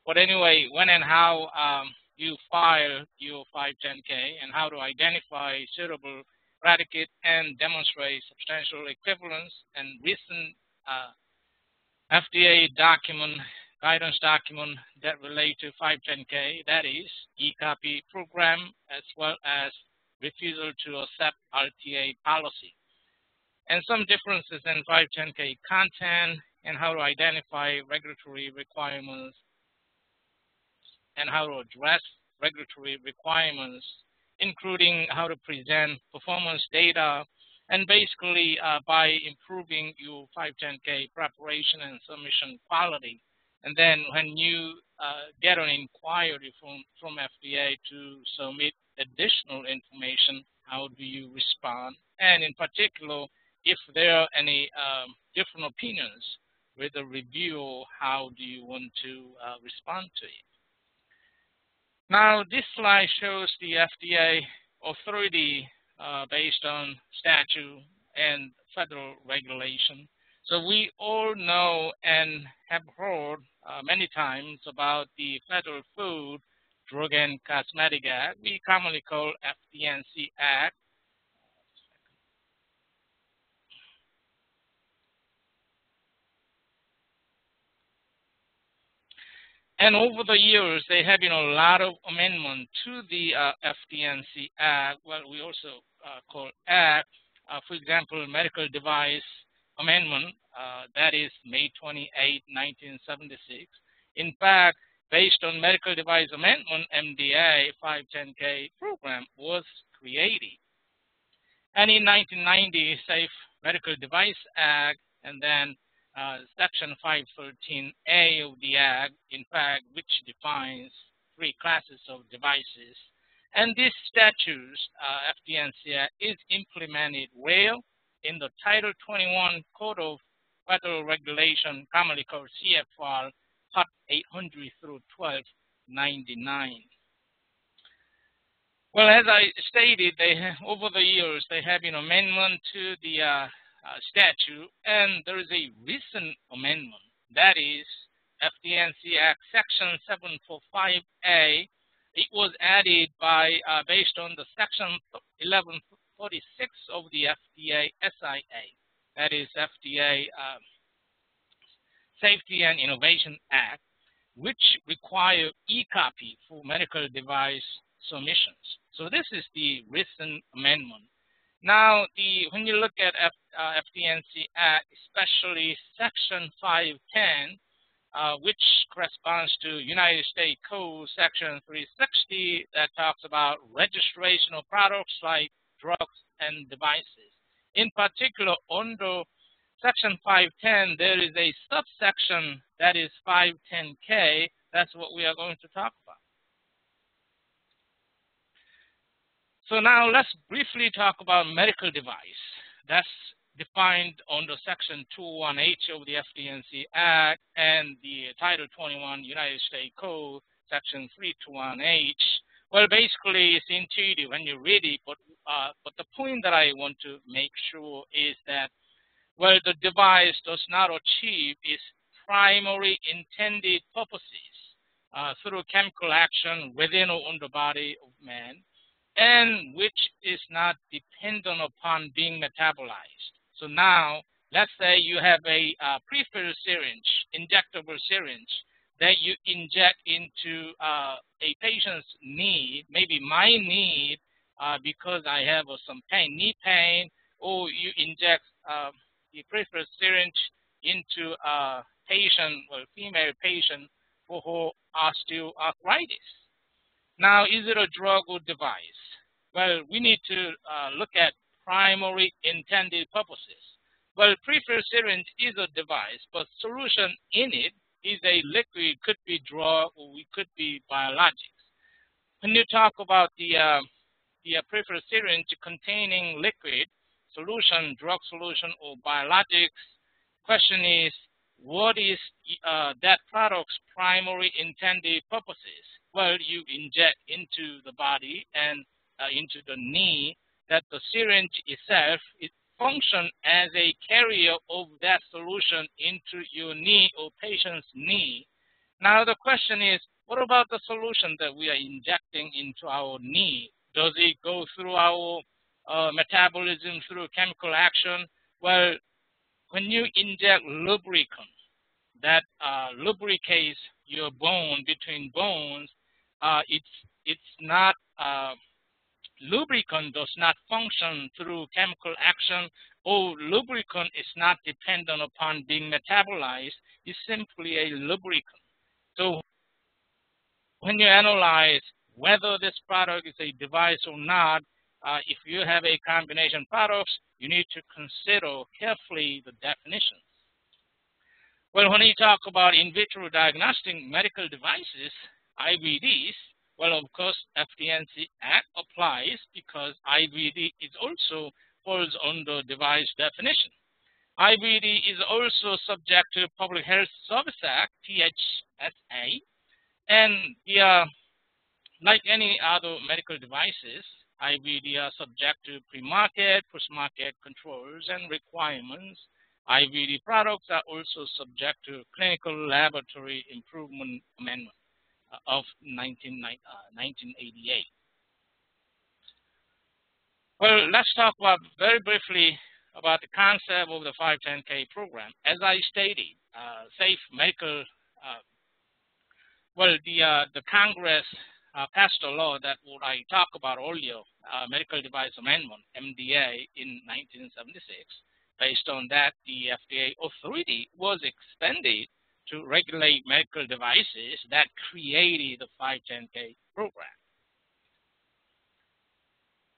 But anyway, when and how you file your 510K and how to identify suitable predicate and demonstrate substantial equivalence and recent FDA document, guidance document that relate to 510K, that is e-copy program, as well as refusal to accept RTA policy. And some differences in 510K content and how to identify regulatory requirements and how to address regulatory requirements, including how to present performance data, and basically by improving your 510K preparation and submission quality. And then when you get an inquiry from FDA to submit additional information, how do you respond? And in particular, if there are any different opinions with the review, how do you want to respond to it? Now, this slide shows the FDA authority based on statute and federal regulation. So we all know and have heard many times about the Federal Food, Drug, and Cosmetic Act, we commonly call FD&C Act. And over the years, there have been a lot of amendments to the FD&C Act, what we also call Act. For example, Medical Device Amendment, that is May 28, 1976. In fact, based on Medical Device Amendment, MDA 510K program was created. And in 1990, Safe Medical Device Act, and then Section 513A of the Act, in fact, which defines 3 classes of devices. And this statute, FD&C Act, is implemented well in the Title 21 Code of Federal Regulation, commonly called CFR, Part 800 through 1299. Well, as I stated, over the years, there have been amendments to the statute, and there is a recent amendment, that is FD&C Act Section 745A. It was added by based on the Section 1146 of the FDA SIA, that is FDA Safety and Innovation Act, which require e-copy for medical device submissions. So this is the recent amendment. Now, when you look at FD&C Act, especially Section 510, which corresponds to United States Code Section 360, that talks about registration of products like drugs and devices. In particular, under Section 510, there is a subsection that is 510K. That's what we are going to talk about. So now let's briefly talk about medical device. That's defined under Section 201H of the FD&C Act and the Title 21 United States Code, Section 321H. Well, basically, it's intuitive when you read it, but the point that I want to make sure is that, well, the device does not achieve its primary intended purposes through chemical action within or on the body of man, and which is not dependent upon being metabolized. So now, let's say you have a prefilled syringe, injectable syringe, that you inject into a patient's knee, maybe my knee, because I have some pain, knee pain, or you inject the prefilled syringe into a patient, well, female patient, for her osteoarthritis. Now, is it a drug or device? Well, we need to look at primary intended purposes. Well, prefilled syringe is a device, but solution in it is a liquid, could be drug, or it could be biologics. When you talk about the prefilled syringe containing liquid, solution, drug solution, or biologics, question is, what is that product's primary intended purposes? Well, you inject into the body and into the knee, that the syringe itself, it functions as a carrier of that solution into your knee or patient's knee. Now the question is, what about the solution that we are injecting into our knee? Does it go through our metabolism through chemical action? Well, when you inject lubricant that lubricates your bone between bones, it's not lubricant does not function through chemical action, or lubricant is not dependent upon being metabolized. It's simply a lubricant. So when you analyze whether this product is a device or not, if you have a combination products, you need to consider carefully the definitions. Well, when you talk about in vitro diagnostic medical devices, IVDs, well, of course, FD&C Act applies because IVD is also falls under device definition. IVD is also subject to Public Health Service Act, PHSA, and like any other medical devices, IVD are subject to premarket, post-market controls and requirements. IVD products are also subject to Clinical Laboratory Improvement Amendment of 1988. Well, let's talk about very briefly about the concept of the 510K program. As I stated, safe medical, the Congress passed a law that what I talked about earlier, Medical Device Amendment, MDA, in 1976. Based on that, the FDA authority was expanded to regulate medical devices that created the 510K program.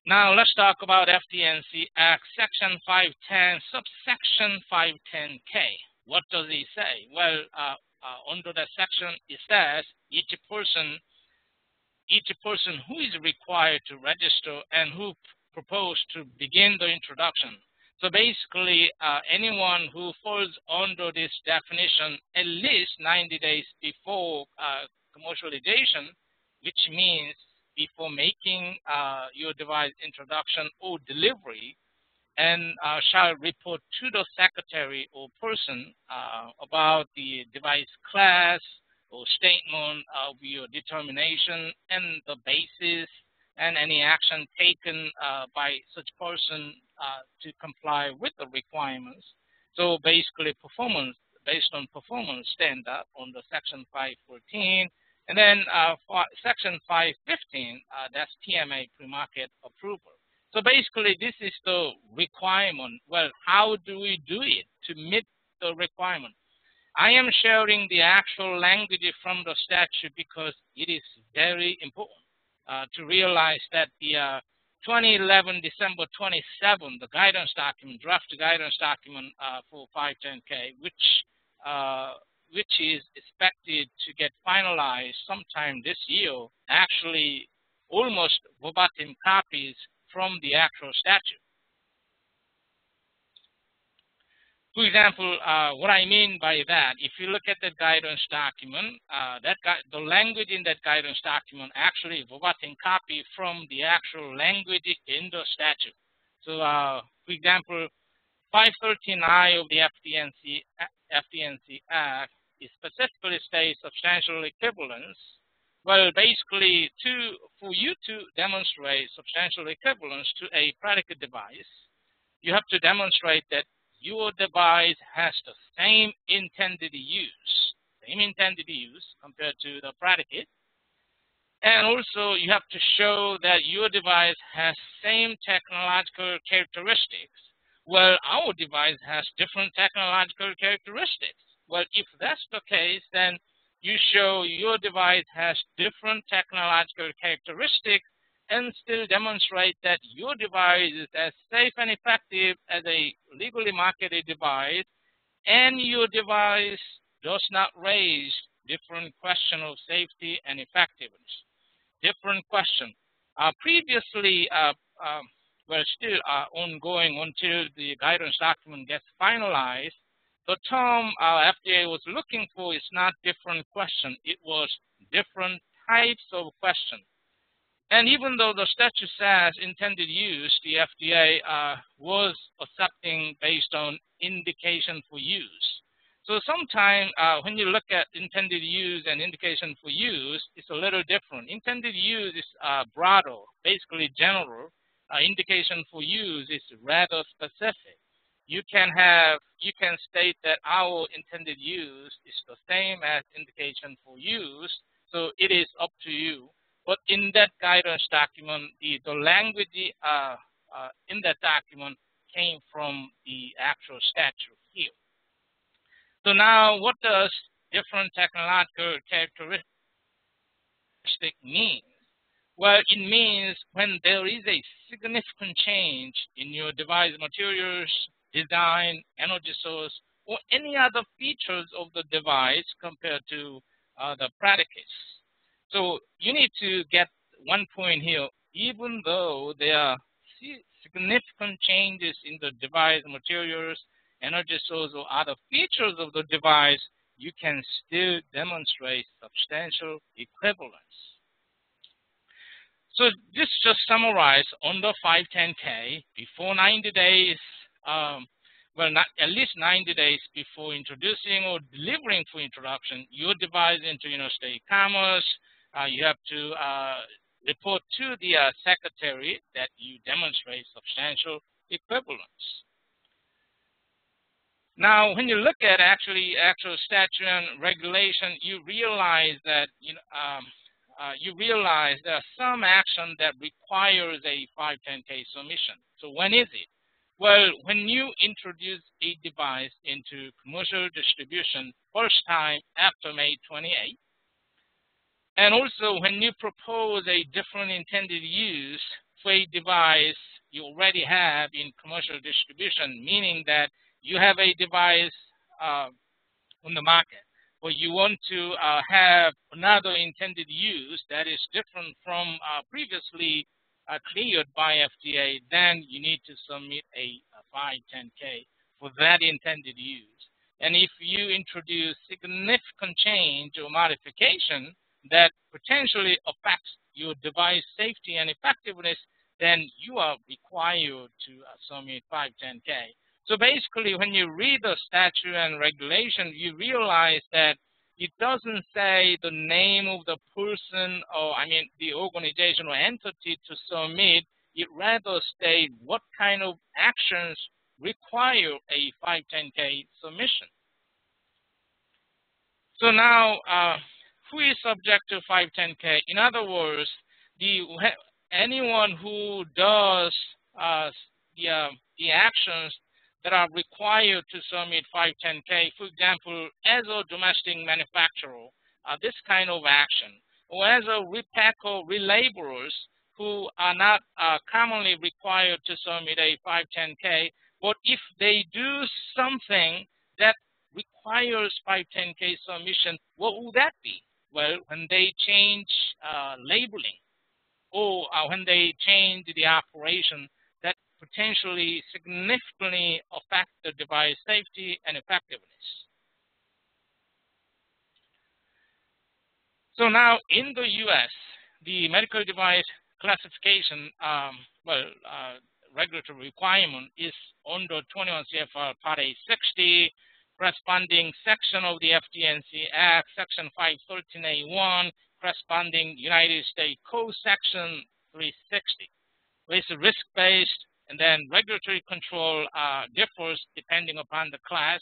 Now let's talk about FD&C Act Section 510, subsection 510K. What does it say? Well, under that section, it says each person who is required to register and who propose to begin the introduction. So basically, anyone who falls under this definition at least 90 days before commercialization, which means before making your device introduction or delivery, and shall report to the secretary or person about the device class or statement of your determination and the basis and any action taken by such person to comply with the requirements. So basically performance, based on performance standard under Section 514. And then Section 515, that's PMA, pre-market approval. So basically this is the requirement. Well, how do we do it to meet the requirement? I am sharing the actual language from the statute because it is very important to realize that the 2011 December 27, the guidance document, draft guidance document for 510K, which is expected to get finalized sometime this year, actually almost verbatim copies from the actual statute. For example, what I mean by that, if you look at the guidance document, the language in that guidance document actually verbatim copy from the actual language in the statute. So, for example, 513I of the FD&C Act, it specifically states substantial equivalence. Well, basically, for you to demonstrate substantial equivalence to a predicate device, you have to demonstrate that your device has the same intended use compared to the predicate. And also, you have to show that your device has same technological characteristics. Well, our device has different technological characteristics. Well, if that's the case, then you show your device has different technological characteristics and still demonstrate that your device is as safe and effective as a legally marketed device, and your device does not raise different question of safety and effectiveness. Different question. Previously, still ongoing until the guidance document gets finalized, the term FDA was looking for is not different question. It was different types of question. And even though the statute says intended use, the FDA was accepting based on indication for use. So sometimes when you look at intended use and indication for use, it's a little different. Intended use is broader, basically general. Indication for use is rather specific. You can state that our intended use is the same as indication for use, so it is up to you. But in that guidance document, the language in that document came from the actual statute here. So now, what does different technological characteristic mean? Well, it means when there is a significant change in your device materials, design, energy source, or any other features of the device compared to the predicates. So you need to get one point here. Even though there are significant changes in the device materials, energy source, or other features of the device, you can still demonstrate substantial equivalence. So this just summarized under 510K before 90 days, at least 90 days before introducing or delivering for introduction your device into interstate commerce, you have to report to the secretary that you demonstrate substantial equivalence. Now, when you look at actual statute and regulation, you realize that there are some action that requires a 510K submission. So when is it? Well, when you introduce a device into commercial distribution first time after May 28, and also when you propose a different intended use for a device you already have in commercial distribution, meaning that you have a device on the market, but you want to have another intended use that is different from previously cleared by FDA, then you need to submit a 510K for that intended use. And if you introduce significant change or modification that potentially affects your device safety and effectiveness, then you are required to submit 510K. So basically, when you read the statute and regulation, you realize that it doesn't say the name of the person or, the organization or entity to submit. It rather states what kind of actions require a 510K submission. So now, who is subject to 510K? In other words, anyone who does the actions that are required to submit 510K, for example, as a domestic manufacturer, this kind of action, or as a repacker, relaborers who are not commonly required to submit a 510K, but if they do something that requires 510K submission, what would that be? Well, when they change labeling, or when they change the operation that potentially significantly affect the device safety and effectiveness. So now in the U.S., the medical device classification, regulatory requirement is under 21 CFR Part A60, corresponding section of the FD&C Act, Section 513A1, corresponding United States Code Section 360. It's risk-based, and then regulatory control differs depending upon the class,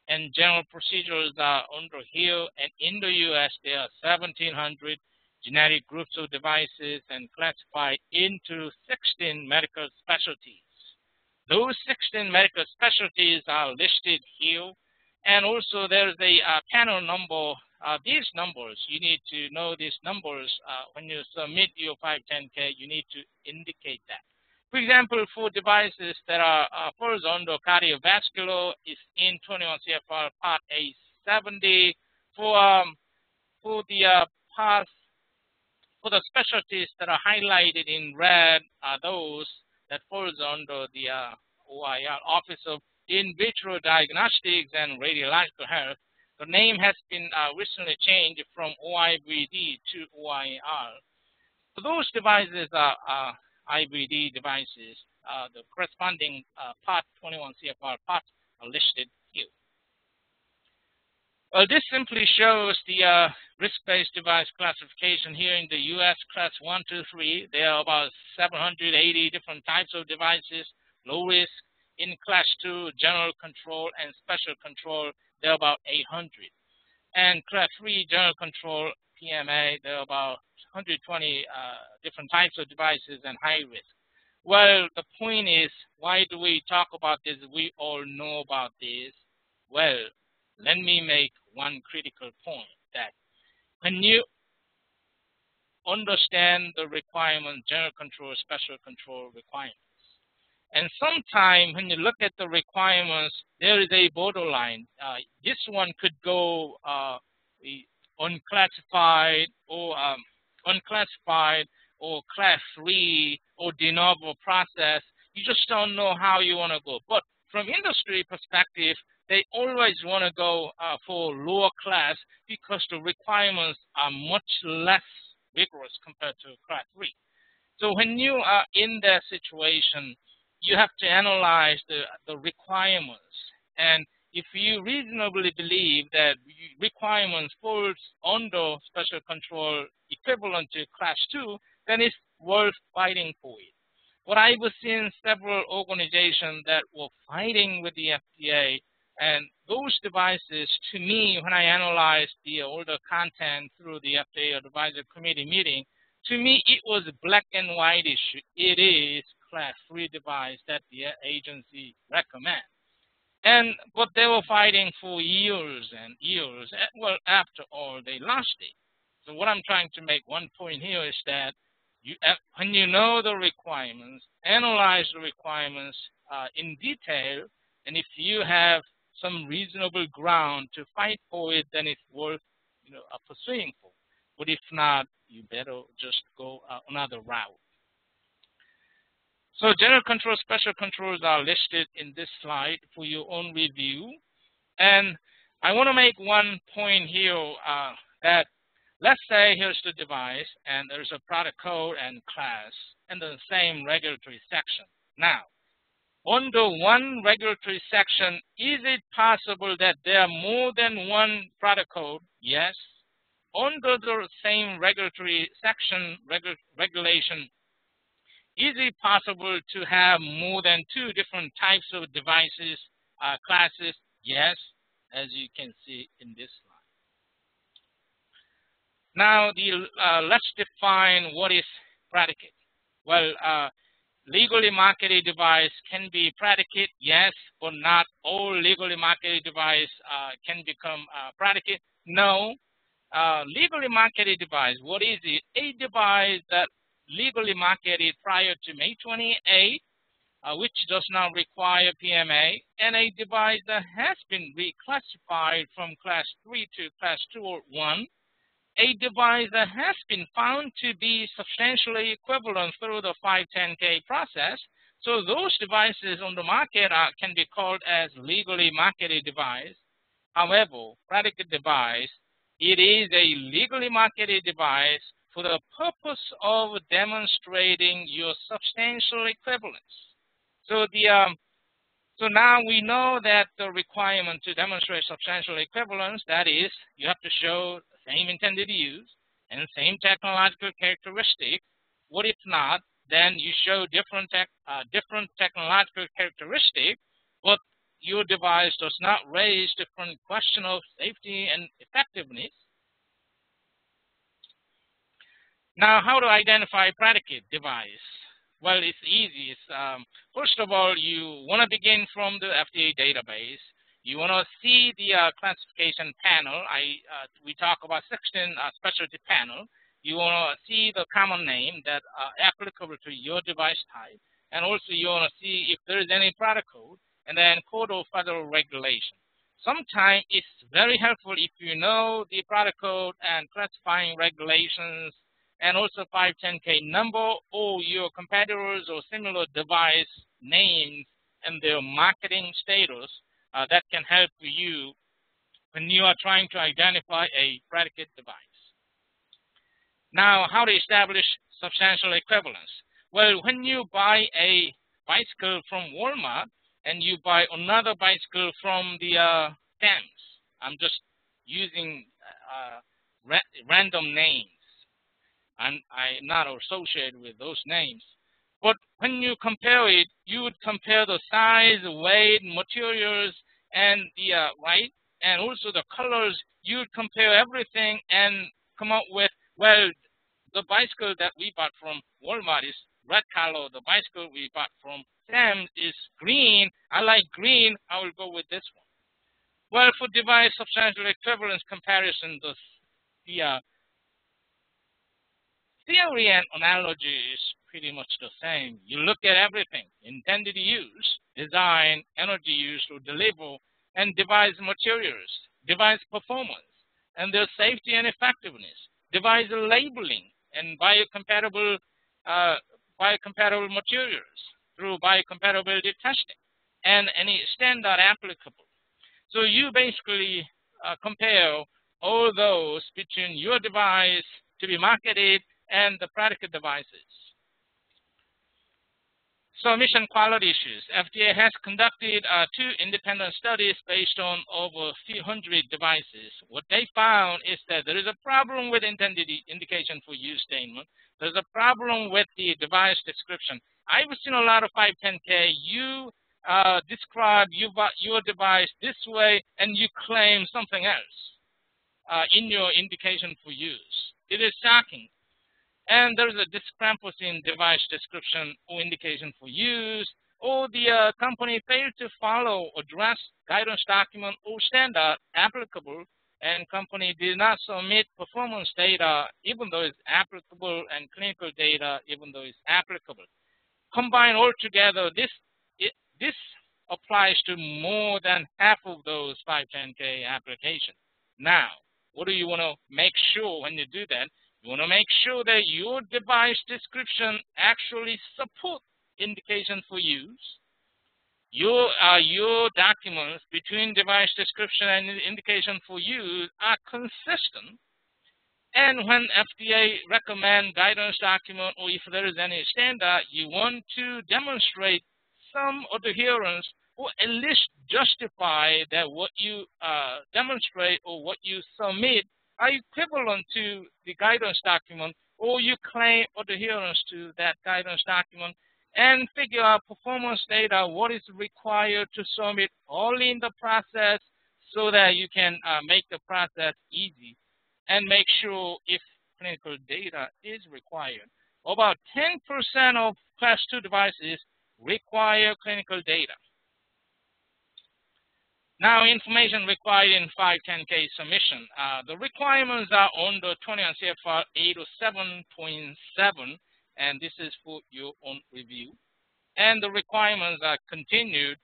and general procedures are under here. And in the U.S., there are 1,700 genetic groups of devices and classified into 16 medical specialties. Those 16 medical specialties are listed here, and also there's a panel number. These numbers, you need to know these numbers when you submit your 510K, you need to indicate that. For example, for devices that are falls under cardiovascular, is in 21 CFR Part A70. For the specialties that are highlighted in red are those that falls under the OIR, Office of In Vitro Diagnostics and Radiological Health. The name has been recently changed from OIVD to OIR. So those devices are IVD devices. The corresponding Part 21 CFR parts are listed here. Well, this simply shows the risk-based device classification here in the U.S. Class 1, 2, 3. There are about 780 different types of devices, low risk. In Class 2, general control and special control, there are about 800. And Class 3, general control, PMA, there are about 120 different types of devices and high risk. Well, the point is, why do we talk about this? We all know about this. Well, let me make one critical point that when you understand the requirement, general control, special control requirements, and sometimes when you look at the requirements, there is a borderline. This one could go unclassified or class 3 or de novo process. You just don't know how you want to go. But from industry perspective, they always want to go for lower class because the requirements are much less rigorous compared to class 3. So when you are in that situation, you have to analyze the requirements. And if you reasonably believe that requirements falls under special control equivalent to class 2, then it's worth fighting for it. But I was seeing several organizations that were fighting with the FDA, and those devices, to me, when I analyzed the older content through the FDA Advisory Committee meeting, to me, it was a black and white issue. It is class 3 device that the agency recommends. But they were fighting for years and years. Well, after all, they lost it. So what I'm trying to make one point here is that when you know the requirements, analyze the requirements in detail, and if you have some reasonable ground to fight for it, then it's worth pursuing for. But if not, you better just go another route. So general control, special controls are listed in this slide for your own review. And I want to make one point here that let's say here's the device and there's a product code and class and the same regulatory section. Now, under one regulatory section, is it possible that there are more than one product code? Yes. Under the same regulatory section, regulation, is it possible to have more than 2 different types of devices, classes? Yes, as you can see in this slide. Now, let's define what is predicate. Well, legally marketed device can be predicate, yes, but not all legally marketed device can become predicate. No. Legally marketed device, what is it? A device that legally marketed prior to May 28, which does not require PMA, and a device that has been reclassified from class 3 to class 2 or 1, a device that has been found to be substantially equivalent through the 510K process. So those devices on the market can be called as legally marketed device. However, predicate device, it is a legally marketed device for the purpose of demonstrating your substantial equivalence. So now we know that the requirement to demonstrate substantial equivalence, that is, you have to show the same intended use and same technological characteristics. What if not? Then you show different technological characteristics, but your device does not raise different question of safety and effectiveness. Now, how to identify predicate device? Well, it's easy. First of all, you want to begin from the FDA database. You want to see the classification panel. We talk about section specialty panel. You want to see the common name that applicable to your device type, and also you want to see if there is any product code, and then code of federal regulation. Sometimes it's very helpful if you know the product code and classifying regulations, and also 510K number or your competitors or similar device names and their marketing status. That can help you when you are trying to identify a predicate device. Now, how to establish substantial equivalence? Well, when you buy a bicycle from Walmart and you buy another bicycle from the Thames, I'm just using random names, and I'm not associated with those names. But when you compare it, you would compare the size, weight, materials, and the right, and also the colors. You would compare everything and come up with, well, the bicycle that we bought from Walmart is red color. The bicycle we bought from Sam is green. I like green. I will go with this one. Well, for device substantial equivalence comparison, the theory and analogy is pretty much the same. You look at everything: intended use, design, energy used to deliver, and device materials, device performance, and their safety and effectiveness, device labeling, and biocompatible materials through biocompatibility testing, and any standard applicable. So you basically compare all those between your device to be marketed and the predicate devices. So mission quality issues. FDA has conducted 2 independent studies based on over 300 devices. What they found is that there is a problem with intended indication for use statement. There's a problem with the device description. I've seen a lot of 510K. You describe your device this way and you claim something else in your indication for use. It is shocking. And there is a discrepancy in device description or indication for use, or the company failed to follow or address guidance document or standard applicable, and company did not submit performance data even though it's applicable, and clinical data even though it's applicable. Combined all together, this applies to more than half of those 510K applications. Now, what do you want to make sure when you do that? You want to make sure that your device description actually supports indication for use. Your documents between device description and indication for use are consistent. And when FDA recommend guidance document, or if there is any standard, you want to demonstrate some adherence, or at least justify that what you demonstrate or what you submit are equivalent to the guidance document, or you claim adherence to that guidance document, and figure out performance data, what is required to submit early in the process so that you can make the process easy, and make sure if clinical data is required. About 10% of Class 2 devices require clinical data. Now, information required in 510K submission. The requirements are under 21 CFR 807.7, and this is for your own review. And the requirements are continued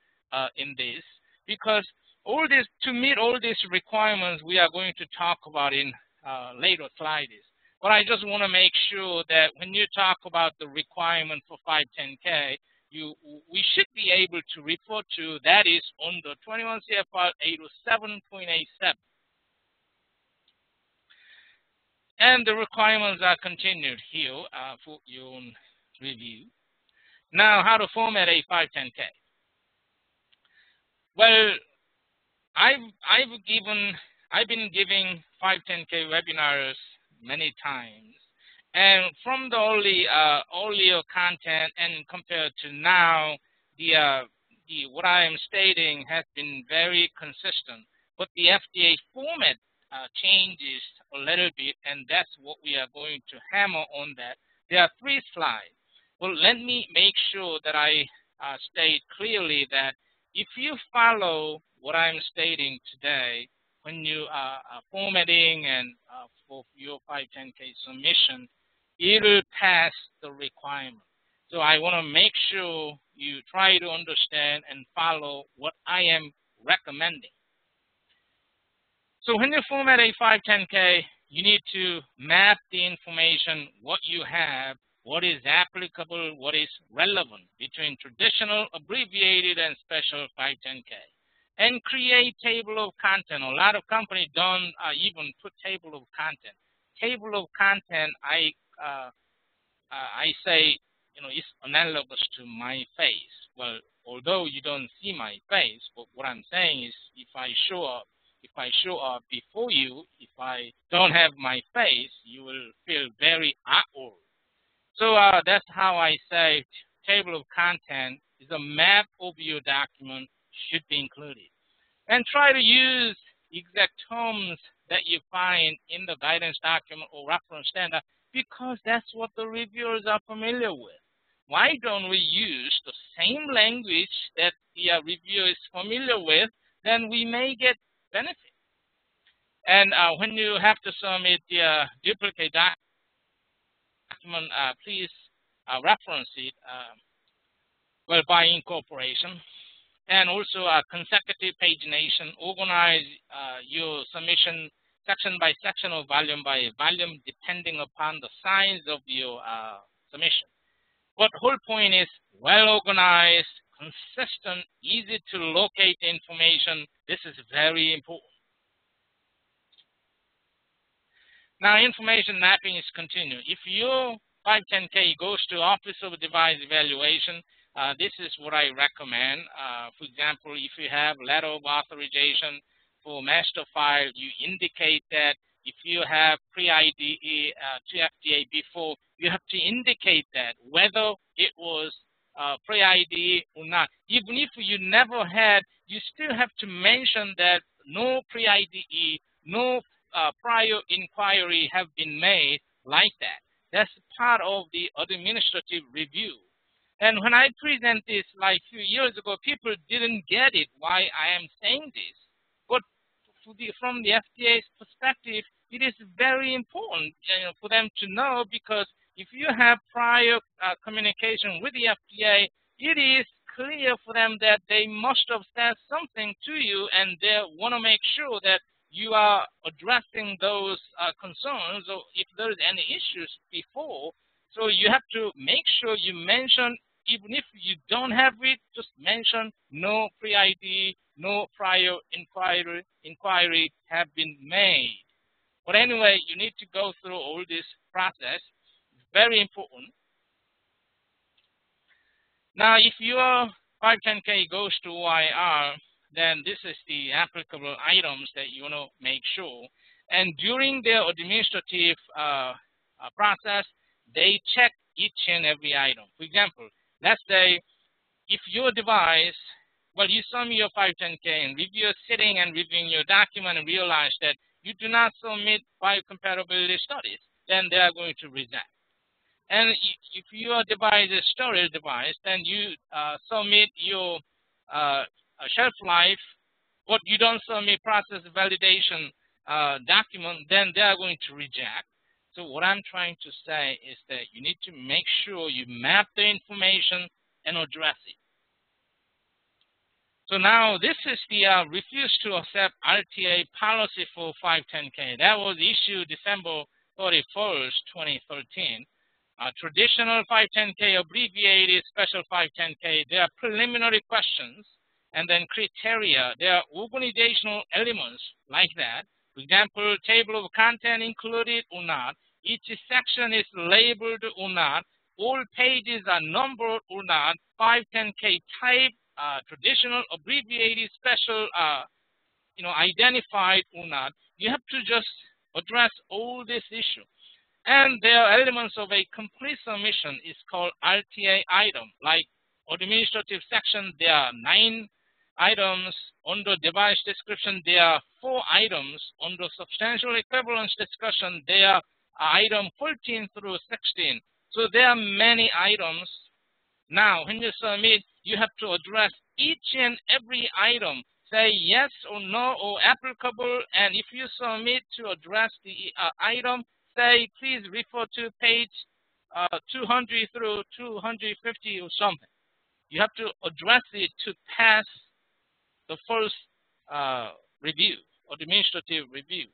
in this, because all this, to meet all these requirements, we are going to talk about in later slides. But I just want to make sure that when you talk about the requirement for 510K, we should be able to refer to that is under 21 CFR 807.87. And the requirements are continued here for your own review. Now, how to format a 510K. Well, I've been giving 510K webinars many times. And from the earlier content and compared to now, what I am stating has been very consistent. But the FDA format changes a little bit, and that's what we are going to hammer on that. There are 3 slides. Well, let me make sure that I state clearly that if you follow what I'm stating today, when you are formatting and for your 510K submission, it will pass the requirement. So I want to make sure you try to understand and follow what I am recommending. So when you format a 510K, you need to map the information, what you have, what is applicable, what is relevant between traditional, abbreviated, and special 510K. And create table of content. A lot of companies don't even put table of content. Table of content, I say, it's analogous to my face. Well, although you don't see my face, but what I'm saying is if I show up if I show up before you, if I don't have my face, you will feel very awkward. So that's how I say table of content is a map of your document should be included. And try to use exact terms that you find in the guidance document or reference standard because that's what the reviewers are familiar with. Why don't we use the same language that the reviewer is familiar with? Then we may get benefit. And when you have to submit the duplicate document, please reference it by incorporation. And also consecutive pagination. Organize your submission section by section or volume by volume depending upon the size of your submission. But whole point is well organized, consistent, easy to locate information. This is very important. Now, information mapping is continued. If your 510K goes to Office of Device Evaluation, this is what I recommend. For example, if you have letter of authorization for master file, you indicate that if you have pre-IDE to FDA before, you have to indicate that whether it was pre-IDE or not. Even if you never had, you still have to mention that no pre-IDE, no prior inquiry have been made like that. That's part of the administrative review. And when I present this like a few years ago, people didn't get it why I am saying this. But from the FDA's perspective, it is very important for them to know, because if you have prior communication with the FDA, it is clear for them that they must have said something to you, and they want to make sure that you are addressing those concerns, or if there's any issues before. So you have to make sure you mention, even if you don't have it, just mention no pre-ID, no prior inquiry have been made. But anyway, you need to go through all this process. It's very important. Now, if your 510K goes to OIR, then this is the applicable items that you want to make sure. And during their administrative process, they check each and every item. For example, let's say if your device, you submit your 510K and reviewer sitting and reviewing your document and realize that you do not submit biocompatibility studies, then they are going to reject. And if your device is a storage device, then you submit your shelf life, but you don't submit process validation document, then they are going to reject. So what I'm trying to say is that you need to make sure you map the information and address it. So now this is the refuse to accept RTA policy for 510K. That was issued December 31st, 2013. Traditional 510K, abbreviated special 510K, there are preliminary questions and then criteria. There are organizational elements like that. For example, table of content included or not. Each section is labeled or not. All pages are numbered or not. 510K type, traditional, abbreviated, special, identified or not. You have to just address all this issue. And there are elements of a complete submission is called RTA item. Like administrative section, there are 9 items. Under device description, there are 4 items. Under substantial equivalence discussion, there are item 14 through 16. So there are many items. Now, when you submit, you have to address each and every item. Say yes or no or applicable. And if you submit to address the item, say please refer to page 200 through 250 or something. You have to address it to pass the first review, or administrative review.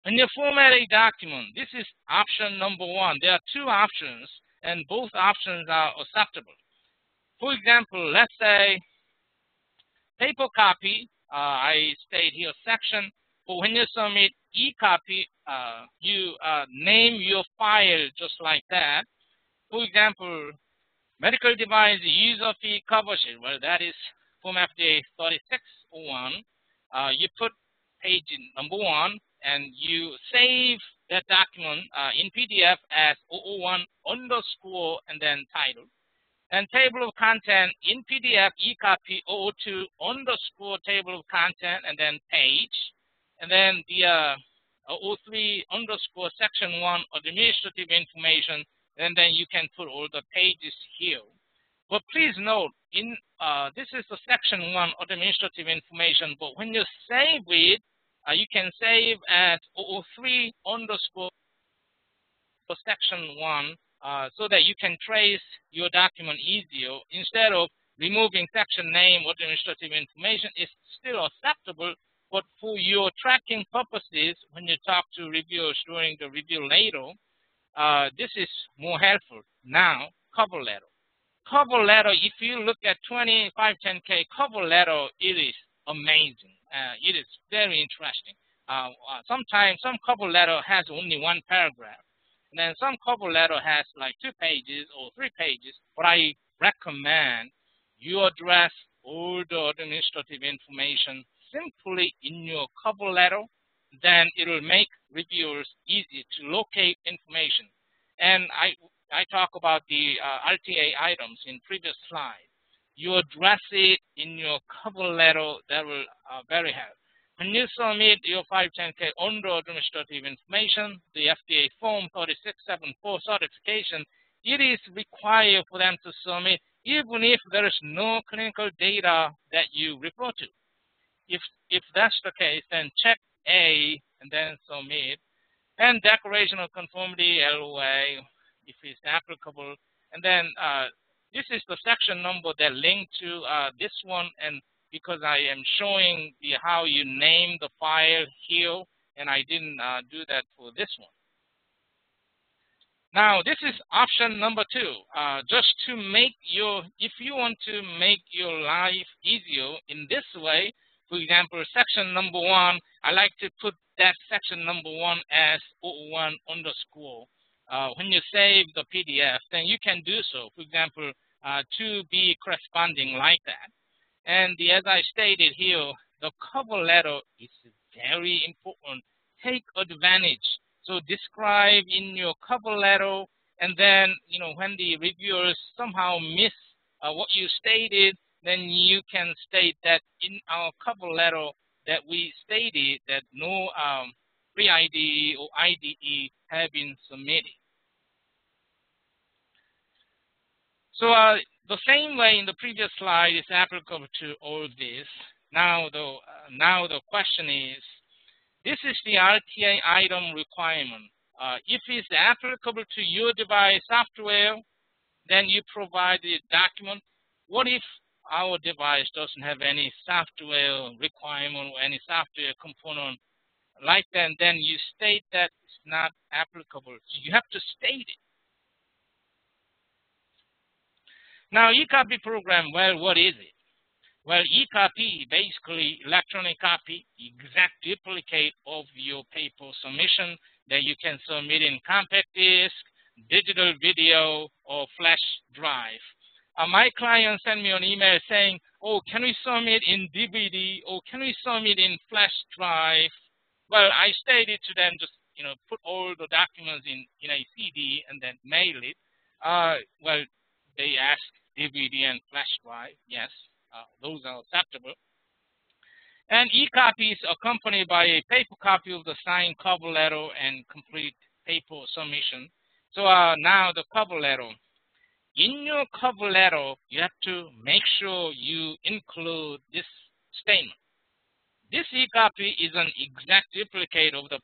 When you format a document, this is option number 1. There are 2 options, and both options are acceptable. For example, let's say paper copy, I state here section, but when you submit e-copy, you name your file just like that. For example, medical device user fee cover sheet. Well, that is Form FDA 3601. you put page number 1 and you save that document in PDF as 001 underscore and then title. And table of content in PDF, eCopy 002 underscore table of content and then page. And then the 03 underscore section 1 administrative information, and then you can put all the pages here. But please note, in this is the section 1 administrative information, but when you save it, you can save as 003 underscore section 1 so that you can trace your document easier. Instead of removing section name or administrative information, it's still acceptable, but for your tracking purposes, when you talk to reviewers during the review later, this is more helpful. Now, cover letter. Cover letter, if you look at 510K cover letter, it is amazing. It is very interesting. Sometimes some cover letter has only 1 paragraph. And then some cover letter has like 2 pages or 3 pages. But I recommend you address all the administrative information simply in your cover letter. Then it will make reviewers easy to locate information. And I talk about the RTA items in previous slide. You address it in your cover letter, that will very help. When you submit your 510K under administrative information, the FDA Form 3674 certification, it is required for them to submit even if there is no clinical data that you refer to. If that's the case, then check A and then submit. And declaration of conformity, LOA, if it's applicable. And then this is the section number that linked to this one, and because I am showing how you name the file here, and I didn't do that for this one. Now, this is option number 2. Just to make if you want to make your life easier in this way, for example, section number 1, I like to put that section number 1 as 01 underscore. When you save the PDF, then you can do so. For example, to be corresponding like that. And as I stated here, the cover letter is very important. Take advantage. So describe in your cover letter, and then when the reviewers somehow miss what you stated, then you can state that in our cover letter that we stated that no pre-IDE or IDE have been submitted. So the same way in the previous slide is applicable to all this. Now the question is, this is the RTA item requirement. If it's applicable to your device software, then you provide the document. What if our device doesn't have any software requirement or any software component like that? Then you state that it's not applicable. So you have to state it. Now, eCopy program, well, what is it? Well, eCopy, basically electronic copy, exact duplicate of your paper submission that you can submit in compact disc, digital video, or flash drive. My client sent me an email saying, oh, can we submit in DVD, or can we submit in flash drive? Well, I stated to them, just put all the documents in a CD and then mail it. Well, they asked DVD and flash drive. Yes, those are acceptable. And eCopy is accompanied by a paper copy of the signed cover letter and complete paper submission. So now the cover letter. In your cover letter, you have to make sure you include this statement. This eCopy is an exact duplicate of the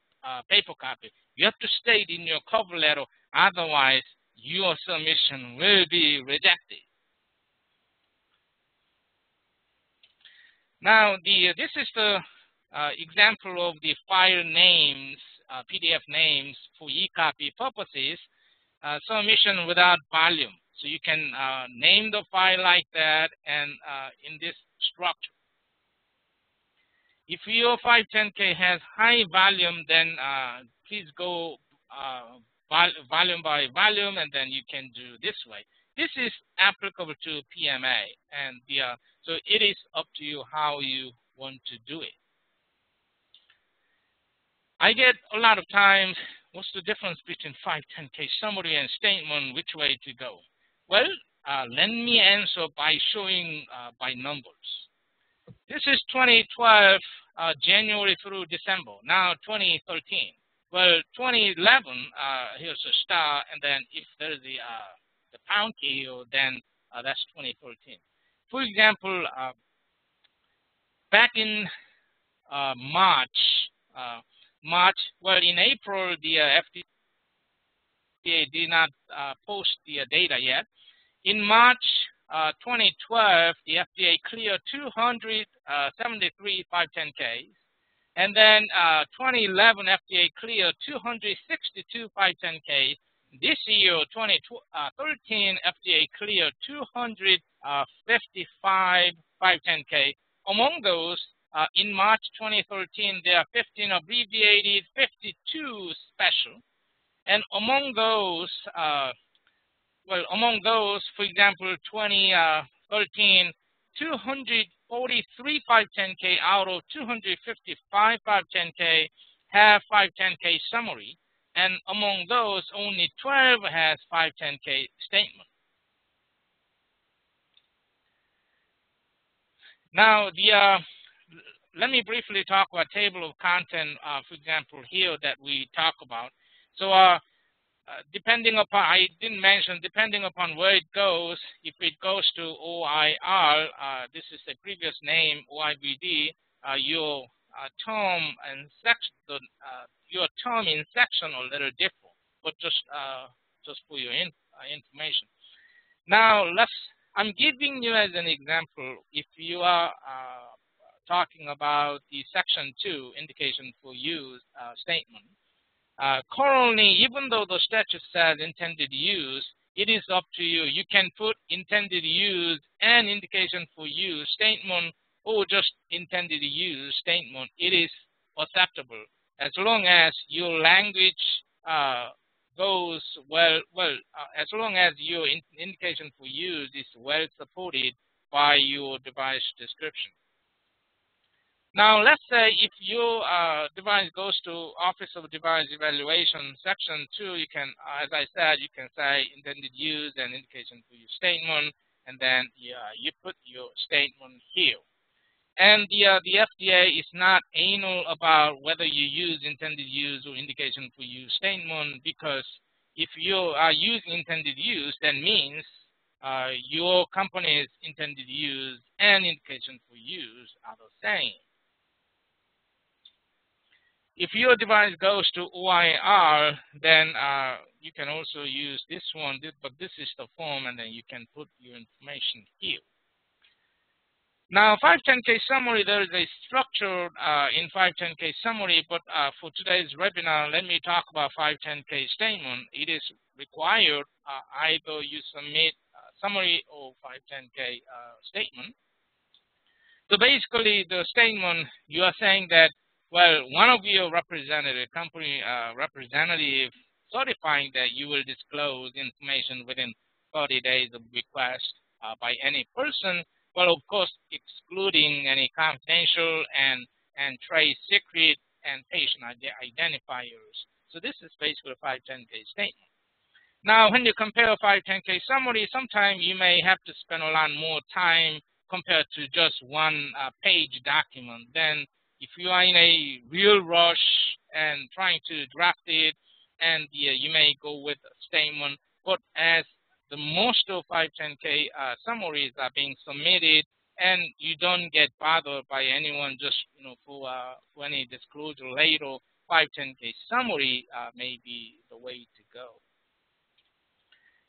paper copy. You have to state in your cover letter, otherwise your submission will be rejected. Now, this is the example of the file names, PDF names for eCopy purposes, submission without volume. So you can name the file like that and in this structure. If your 510K has high volume, then please go volume by volume, and then you can do this way. This is applicable to PMA, and so it is up to you how you want to do it. I get a lot of times, what's the difference between 510K summary and statement, which way to go? Well, let me answer by showing by numbers. This is 2012, January through December. Now 2013. Well, 2011, here's a star, and then if there's the pound key, then that's 2013. For example, back in March, well, in April, the FDA did not post the data yet. In March 2012, the FDA cleared 273 510Ks. And then 2011, FDA cleared 262 510Ks. This year, 2013, FDA cleared 255 510K. Among those, in March 2013, there are 15 abbreviated, 52 special. And among those, for example, 2013, 243 510K out of 255 510K have 510K summary. And among those, only 12 has 510K statement. Now, let me briefly talk about table of content, for example, here that we talk about. So, depending upon, I didn't mention, depending upon where it goes, if it goes to OIR, this is the previous name, OIVD, your term and section, your term in section are a little different, but just for your information. Now, I'm giving you as an example, if you are talking about the section 2 indication for use statement. Currently, even though the statute says intended use, it is up to you. You can put intended use and indication for use statement or just intended use statement. It is acceptable as long as your language goes well. As long as your indication for use is well supported by your device description. Now, let's say if your device goes to Office of Device Evaluation, Section 2, you can, as I said, you can say intended use and indication for use statement, and then you put your statement here. And the FDA is not anal about whether you use intended use or indication for use statement, because if you are using intended use, that means your company's intended use and indication for use are the same. If your device goes to OIR, then you can also use this one, but this is the form, and then you can put your information here. Now, 510K summary, there is a structure in 510K summary, but for today's webinar, let me talk about 510K statement. It is required either you submit summary or 510K statement. So basically, the statement, you are saying that, well, one of your representative, company representative, certifying that you will disclose information within 30 days of request by any person, well, of course, excluding any confidential and trade secret and patient identifiers. So this is basically a 510K statement. Now, when you compare a 510K summary, sometimes you may have to spend a lot more time compared to just one page document. Then if you are in a real rush and trying to draft it, and you may go with a statement, but as the most of 510K summaries are being submitted, and you don't get bothered by anyone just for any disclosure later, 510K summary may be the way to go.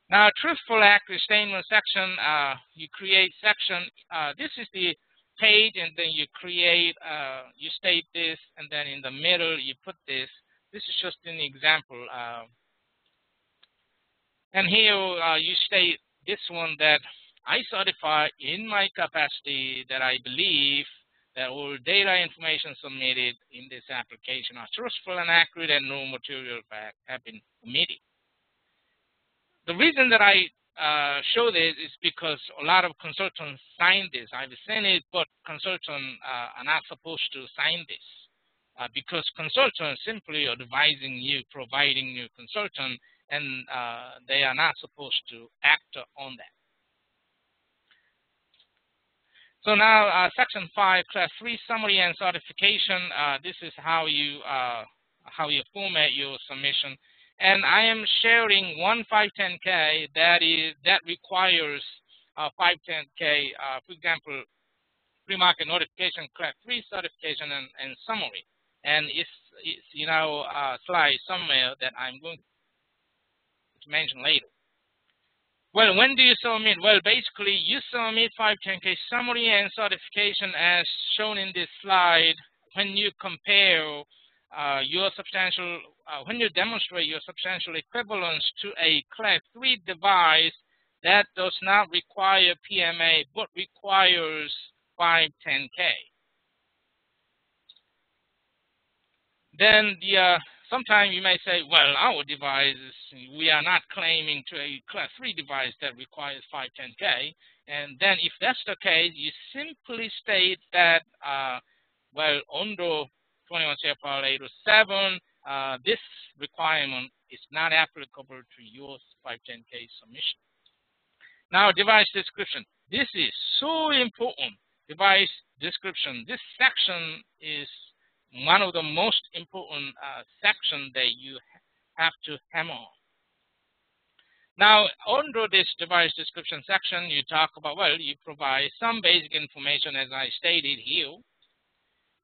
Now, truthful accurate statement section, you create section. This is the page, and then you create, you state this, and then in the middle you put this. This is just an example. And here you state this one, that I certify in my capacity that I believe that all data information submitted in this application are truthful and accurate, and no material facts have been omitted. The reason that I show this is because a lot of consultants sign this. I've seen it, but consultants are not supposed to sign this. because consultants simply are advising you, providing you consultant, and they are not supposed to act on that. So now, Section 5, Class 3 Summary and Certification. This is how you format your submission. And I am sharing one 510K that requires 510K, for example, premarket notification, Class 3 certification, and summary. And it's slide somewhere that I'm going to mention later. Well, when do you submit? Well, basically, you submit 510K summary and certification as shown in this slide when you compare when you demonstrate your substantial equivalence to a Class 3 device that does not require PMA but requires 510K. Then sometimes you may say, well, our devices, we are not claiming to a Class 3 device that requires 510K. And then if that's the case, you simply state that, well, under 21 CFR 807, this requirement is not applicable to your 510K submission. Now, device description. This is so important. Device description. This section is one of the most important sections that you have to hammer on. Now, under this device description section, you talk about, well, you provide some basic information as I stated here.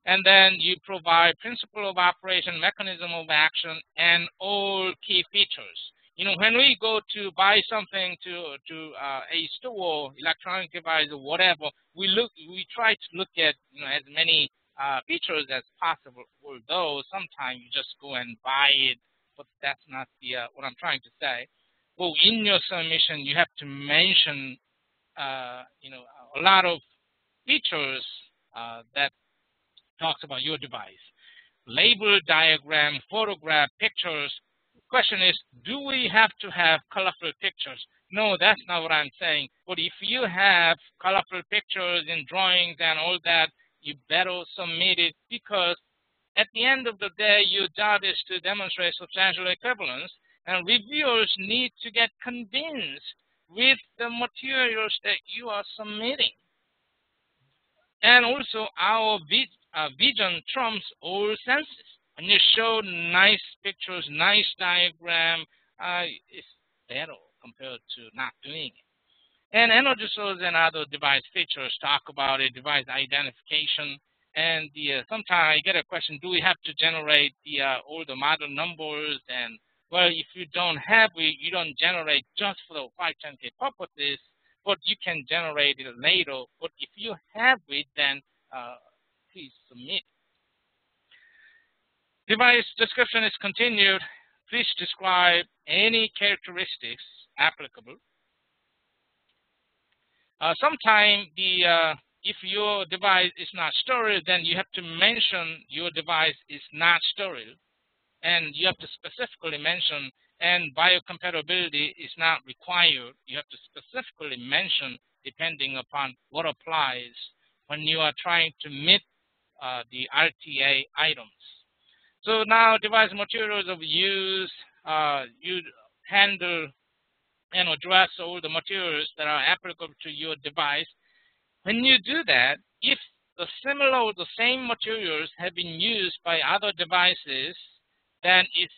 And then you provide principle of operation, mechanism of action, and all key features. You know, when we go to buy something to a store, electronic device or whatever, we try to look at as many features as possible. Although sometimes you just go and buy it, but that's not what I'm trying to say. Well, in your submission, you have to mention a lot of features that talks about your device. Label, diagram, photograph, pictures. The question is, do we have to have colorful pictures? No, that's not what I'm saying. But if you have colorful pictures and drawings and all that, you better submit it, because at the end of the day, your job is to demonstrate substantial equivalence, and reviewers need to get convinced with the materials that you are submitting. And also, our vision trumps all senses. When you show nice pictures, nice diagram, it's better compared to not doing it. And energy source and other device features talk about a device identification. And sometimes I get a question, do we have to generate all the model numbers? And well, if you don't have it, you don't generate just for the 510K purposes, but you can generate it later. But if you have it, then please submit. Device description is continued. Please describe any characteristics applicable. Sometimes if your device is not sterile, then you have to mention your device is not sterile, and you have to specifically mention, and biocompatibility is not required. You have to specifically mention depending upon what applies when you are trying to meet the RTA items. So now device materials of use, you handle and address all the materials that are applicable to your device. When you do that, if the similar or the same materials have been used by other devices, then it's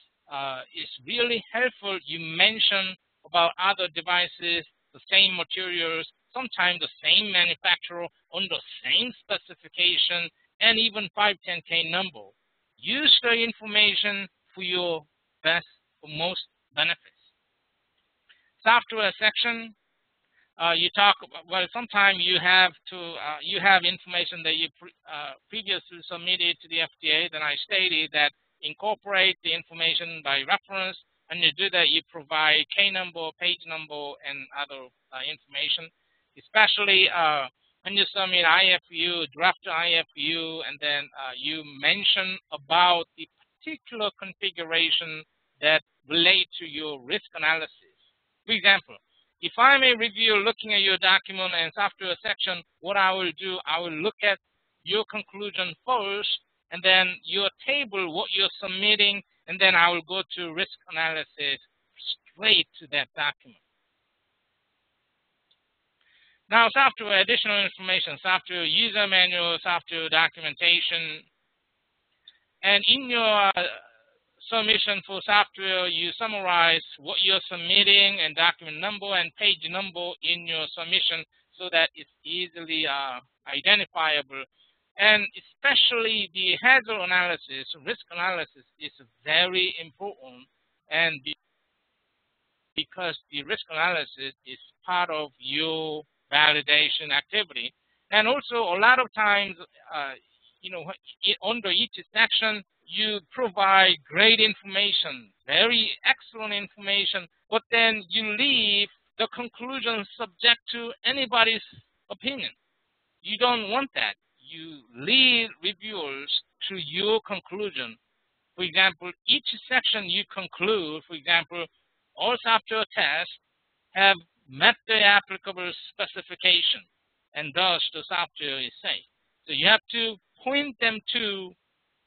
really helpful you mention about other devices, the same materials, sometimes the same manufacturer on the same specification, and even 510K number. Use the information for your most benefits. Software section, you talk about, well, sometimes you have information that you previously submitted to the FDA. Then I stated that incorporate the information by reference. When you do that, you provide K number, page number, and other information, especially when you submit IFU, draft IFU, and then you mention about the particular configuration that relate to your risk analysis. For example, if I'm a reviewer looking at your document and software section, what I will do, I will look at your conclusion first, and then your table, what you're submitting, and then I will go to risk analysis straight to that document. Now, software, additional information, software user manual, software documentation, and in your submission for software, you summarize what you're submitting and document number and page number in your submission so that it's easily identifiable. And especially the hazard analysis, risk analysis is very important, and because the risk analysis is part of your validation activity. And also a lot of times, under each section, you provide great information, very excellent information, but then you leave the conclusion subject to anybody's opinion. You don't want that. You lead reviewers to your conclusion. For example, each section you conclude, for example, all software tests have met the applicable specification, and thus the software is safe. So you have to point them to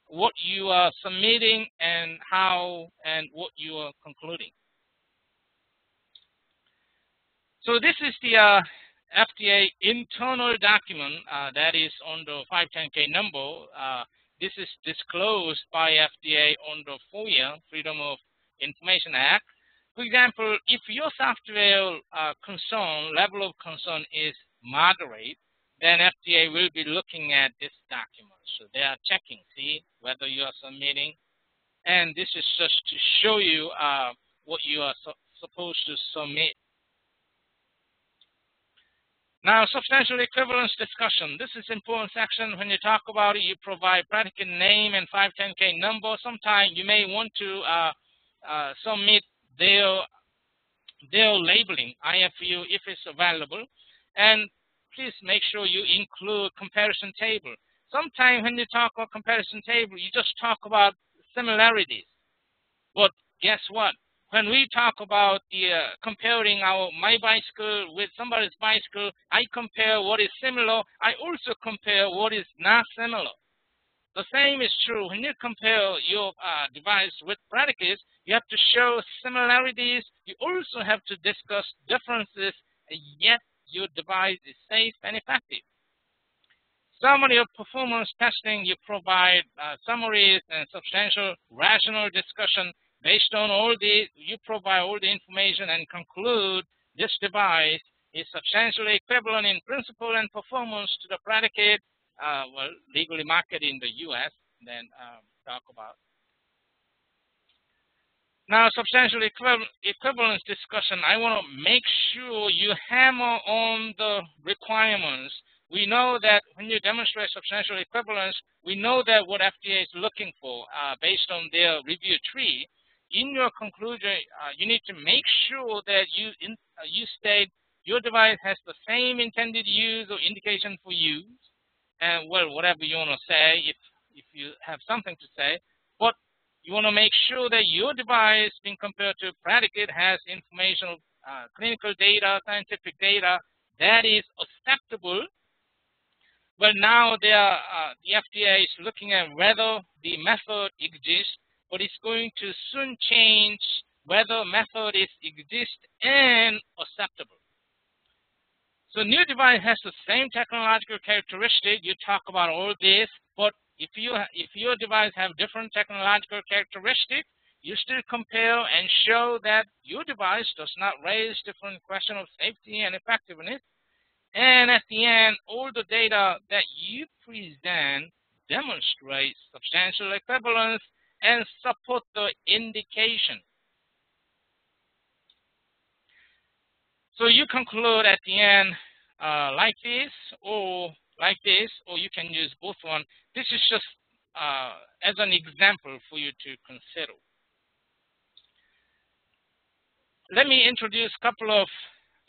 what you are submitting and how and what you are concluding. So this is the FDA internal document that is under 510K number. This is disclosed by FDA under FOIA, Freedom of Information Act. For example, if your software level of concern is moderate, then FDA will be looking at this document. So they are checking, see, whether you are submitting. And this is just to show you what you are supposed to submit. Now, substantial equivalence discussion. This is important section. When you talk about it, you provide predicate name and 510K number. Sometimes you may want to submit their labeling, IFU, if it's available. And please make sure you include comparison table. Sometimes when you talk about comparison table, you just talk about similarities. But guess what? When we talk about the comparing my bicycle with somebody's bicycle, I compare what is similar. I also compare what is not similar. The same is true when you compare your device with predicates. You have to show similarities. You also have to discuss differences, yet your device is safe and effective. Summary of performance testing, you provide summaries and substantial rational discussion. Based on all these, you provide all the information and conclude this device is substantially equivalent in principle and performance to the predicate, legally marketed in the U.S., then talk about. Now, substantial equivalence discussion, I want to make sure you hammer on the requirements. We know that when you demonstrate substantial equivalence, we know that what FDA is looking for based on their review tree. In your conclusion, you need to make sure that you state your device has the same intended use or indication for use, and well, whatever you want to say, if you have something to say, but you want to make sure that your device, being compared to predicate, has informational, clinical data, scientific data that is acceptable. Well, now the FDA is looking at whether the method exists, but it's going to soon change whether method exists and acceptable. So new device has the same technological characteristic. You talk about all this, but if your device have different technological characteristics, you still compare and show that your device does not raise different question of safety and effectiveness. And at the end, all the data that you present demonstrates substantial equivalence and support the indication. So you conclude at the end like this or like this, or you can use both one. This is just as an example for you to consider. Let me introduce a couple of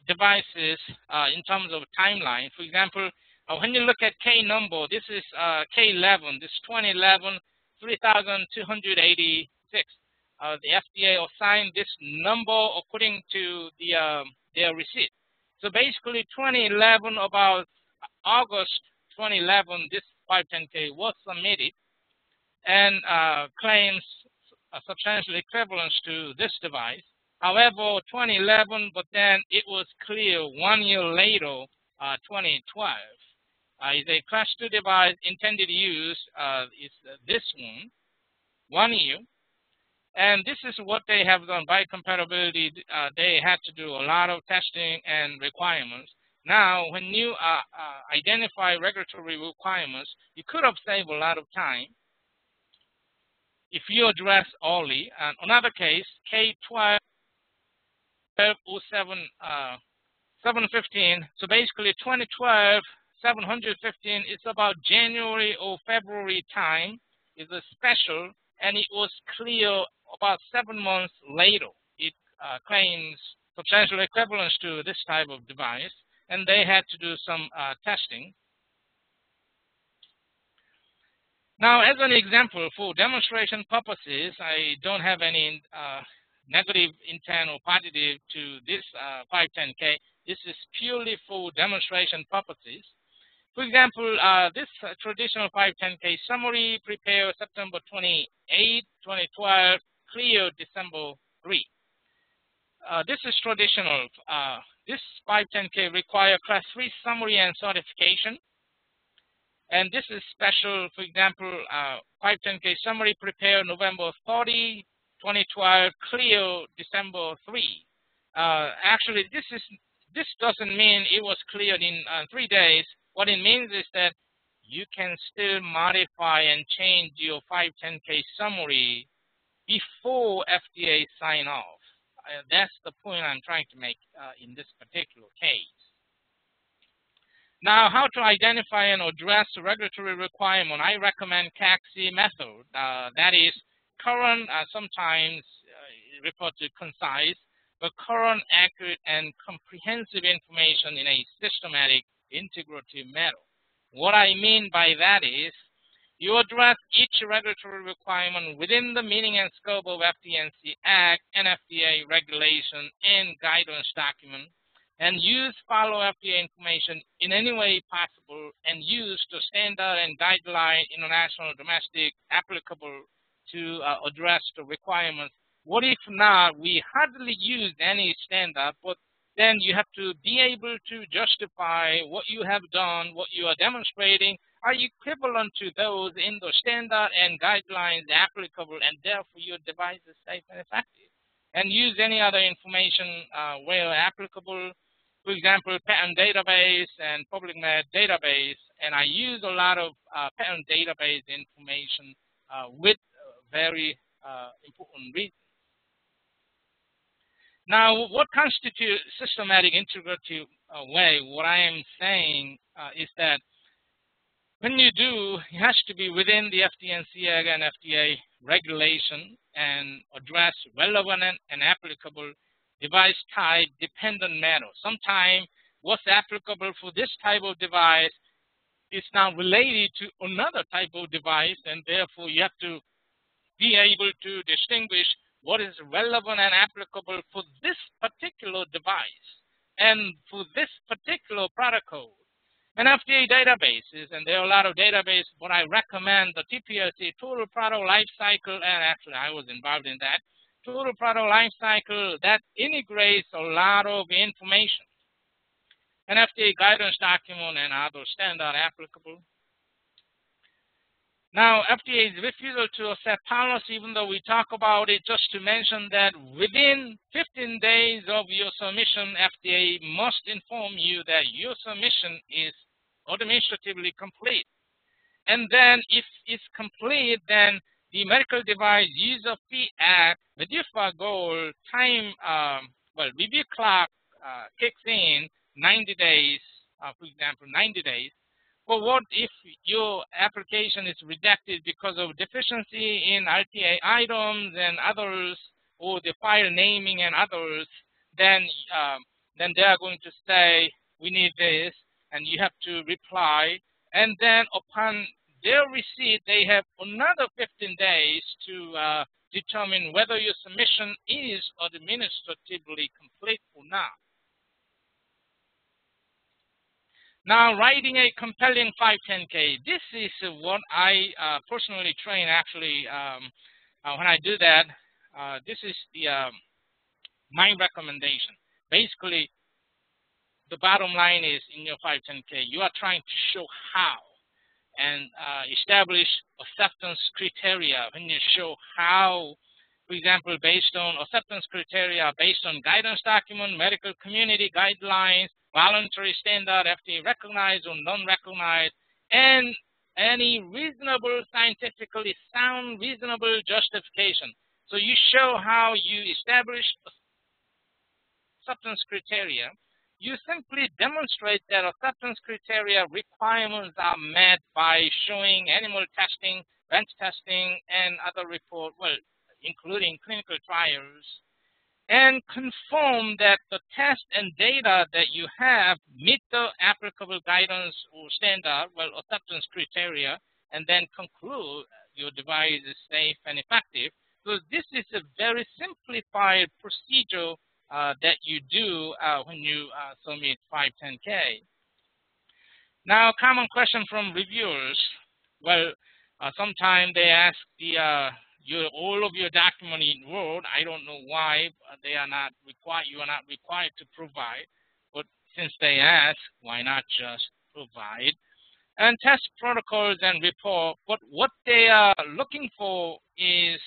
devices in terms of timeline. For example, when you look at K number, this is K11, this 2011, 3,286. The FDA assigned this number according to their receipt. So basically 2011, about August 2011, this 510K was submitted. and claims a substantial equivalence to this device. However, 2011, but then it was clear 1 year later, 2012, is a class 2 device intended use is this one, 1 year. And this is what they have done. By compatibility, they had to do a lot of testing and requirements. Now, when you identify regulatory requirements, you could have saved a lot of time if you address only. Another case, K12 715. So basically, 2012 715 is about January or February time. Is a special, and it was clear about 7 months later. It claims substantial equivalence to this type of device, and they had to do some testing. Now, as an example, for demonstration purposes, I don't have any negative intent or positive to this 510K. This is purely for demonstration purposes. For example, this traditional 510K summary prepared September 28, 2012, clear December 3. This is traditional. This 510K require Class 3 summary and certification. And this is special. For example, 510K summary prepared November 30, 2012, clear December 3. Actually, this doesn't mean it was cleared in 3 days. What it means is that you can still modify and change your 510K summary before FDA sign off. That's the point I'm trying to make in this particular case. Now, how to identify and address the regulatory requirement? I recommend CACC method. That is current, sometimes referred to concise, but current, accurate, and comprehensive information in a systematic, integrative manner. What I mean by that is you address each regulatory requirement within the meaning and scope of FD&C Act and FDA regulation and guidance document, and follow FDA information in any way possible, and use the standard and guideline, international, domestic, applicable to address the requirements. What if not? We hardly use any standard, but then you have to be able to justify what you have done, what you are demonstrating, are equivalent to those in the standard and guidelines applicable, and therefore your device is safe and effective. And use any other information where applicable. For example, patent database and public med database, and I use a lot of patent database information with very important reasons. Now, what constitutes systematic integrative way? What I am saying is that when you do, it has to be within the FD&C Act and FDA regulation and address relevant and applicable device type dependent matter. Sometimes what's applicable for this type of device is now related to another type of device, and therefore you have to be able to distinguish what is relevant and applicable for this particular device and for this particular product code. And FDA databases, and there are a lot of databases, but I recommend the TPLC, Total Product Life Cycle, and actually I was involved in that, Total Product Life Cycle, that integrates a lot of information. An FDA guidance document and other standard applicable. Now, FDA's refusal to accept policy, even though we talk about it, just to mention that within 15 days of your submission, FDA must inform you that your submission is administratively complete. And then if it's complete, then the Medical Device User Fee Act, the DFA goal time, review clock kicks in 90 days, for example, 90 days. But what if your application is rejected because of deficiency in RTA items and others, or the file naming and others? Then they are going to say, we need this, and you have to reply. And then upon their receipt, they have another 15 days to determine whether your submission is administratively complete or not. Now, writing a compelling 510K. This is what I personally train. Actually, when I do that, this is the my recommendation. Basically, the bottom line is in your 510K, you are trying to show how and establish acceptance criteria. When you show how, for example, based on acceptance criteria, based on guidance document, medical community guidelines, voluntary standard, FDA recognized or non-recognized, and any reasonable, scientifically sound, reasonable justification. So you show how you establish acceptance criteria. You simply demonstrate that acceptance criteria requirements are met by showing animal testing, bench testing, and other report, well, including clinical trials, and confirm that the test and data that you have meet the applicable guidance or standard, well, acceptance criteria, and then conclude your device is safe and effective. So this is a very simplified procedure that you do when you submit 510K. Now, common question from reviewers. Well, sometimes they ask all of your document in Word. I don't know why they are not required. You are not required to provide, but since they ask, why not just provide? And test protocols and report. But what they are looking for is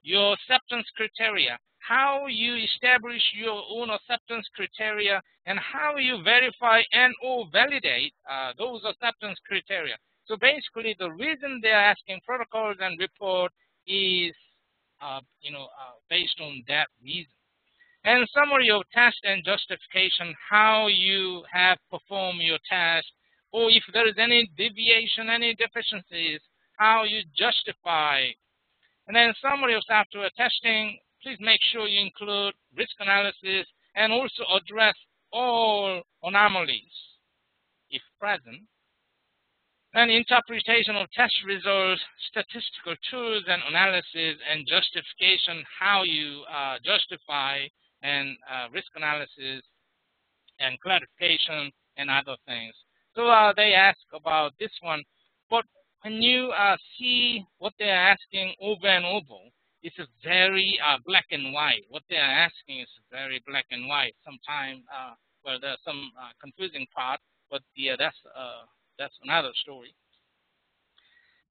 your acceptance criteria. How you establish your own acceptance criteria, and how you verify and or validate those acceptance criteria. So basically, the reason they are asking protocols and report is, based on that reason. And summary of test and justification, how you have performed your test, or if there is any deviation, any deficiencies, how you justify. And then summary of software testing. Please make sure you include risk analysis and also address all anomalies, if present. And interpretation of test results, statistical tools and analysis, and justification, how you justify, and risk analysis and clarification and other things. So they ask about this one. But when you see what they're asking over and over, it's a very black and white. What they're asking is very black and white. Sometimes, well, there's some confusing part, but yeah, that's another story.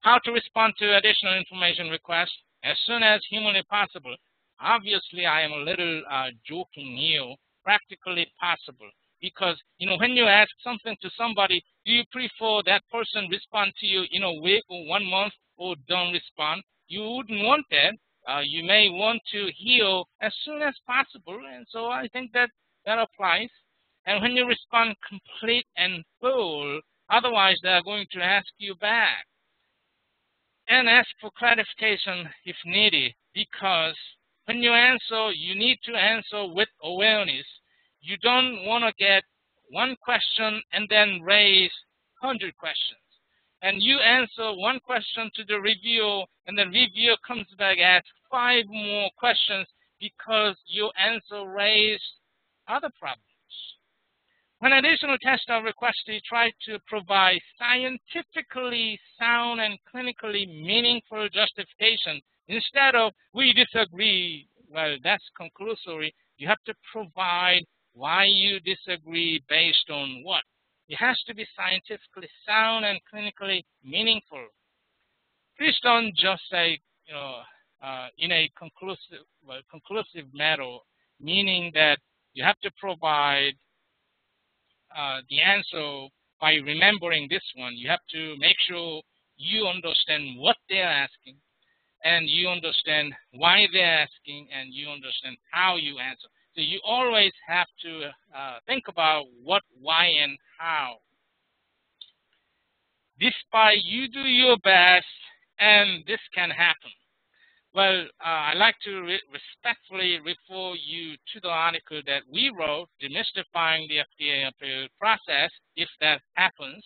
How to respond to additional information requests as soon as humanly possible. Obviously, I am a little joking here. Practically possible, because when you ask something to somebody, do you prefer that person respond to you in a week or 1 month, or don't respond? You wouldn't want that. You may want to heal as soon as possible, and so I think that applies. And when you respond complete and full, otherwise they are going to ask you back. And ask for clarification if needed, because when you answer, you need to answer with awareness. You don't want to get one question and then raise 100 questions. And you answer one question to the reviewer, and the reviewer comes back and asks 5 more questions because your answer raised other problems. When additional tests are requested, try to provide scientifically sound and clinically meaningful justification. Instead of, we disagree, well, that's conclusory. You have to provide why you disagree based on what. It has to be scientifically sound and clinically meaningful. Please don't just say, in a conclusive manner, meaning that you have to provide the answer by remembering this one. You have to make sure you understand what they're asking, and you understand why they're asking, and you understand how you answer. So you always have to think about what, why, and how. Despite you do your best, and this can happen. Well, I'd like to respectfully refer you to the article that we wrote, Demystifying the FDA appeal process, if that happens.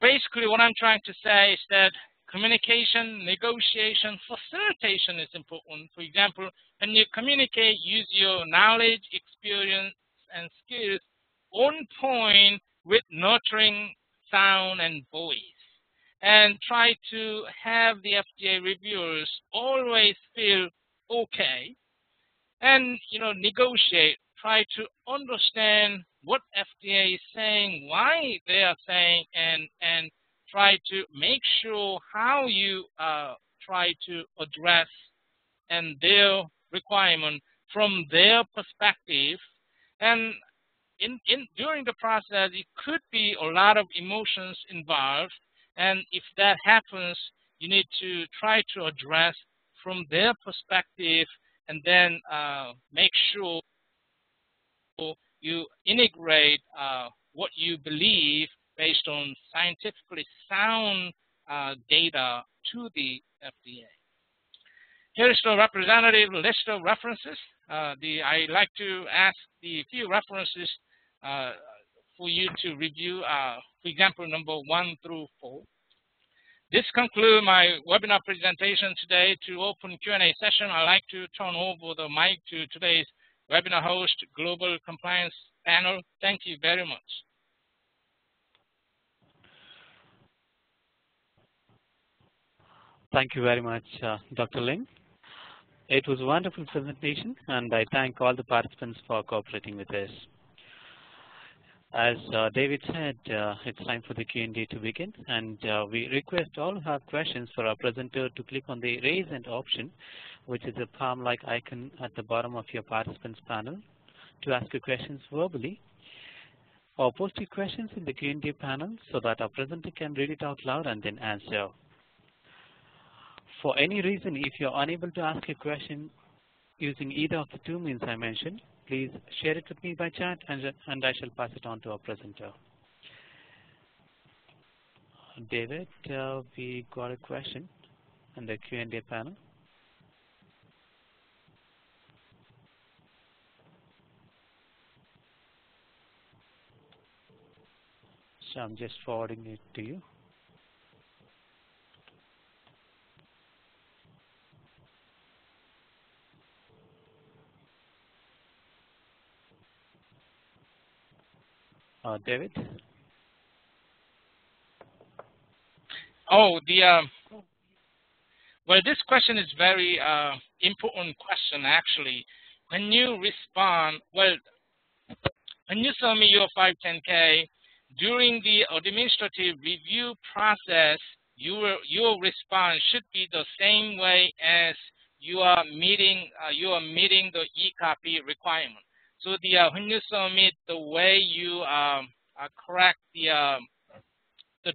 Basically, what I'm trying to say is that communication, negotiation, facilitation is important. For example, when you communicate, use your knowledge, experience, and skills on point with nurturing sound and voice, and try to have the FDA reviewers always feel okay, and negotiate, try to understand what FDA is saying, why they are saying, and try to make sure how you try to address and their requirement from their perspective. And during the process, it could be a lot of emotions involved, and if that happens, you need to try to address from their perspective, and then make sure you integrate what you believe based on scientifically sound data to the FDA. Here's the representative list of references. I like to ask the few references for you to review, for example, number 1 through 4. This concludes my webinar presentation today. To open Q&A session, I'd like to turn over the mic to today's webinar host, Global Compliance Panel. Thank you very much. Thank you very much, Dr. Lin. It was a wonderful presentation, and I thank all the participants for cooperating with us. As David said, it's time for the Q&A to begin, and we request all who have questions for our presenter to click on the raise hand option, which is a palm-like icon at the bottom of your participants panel, to ask your questions verbally, or post your questions in the Q&A panel so that our presenter can read it out loud and then answer. For any reason, if you're unable to ask a question using either of the two means I mentioned, please share it with me by chat, and I shall pass it on to our presenter. David, we got a question in the Q&A panel. So I'm just forwarding it to you. David? Oh, well, this question is very important question, actually. When you respond, well, when you submit your 510K, during the administrative review process, your response should be the same way as you are meeting the e-copy requirement. So when you submit, the way you correct the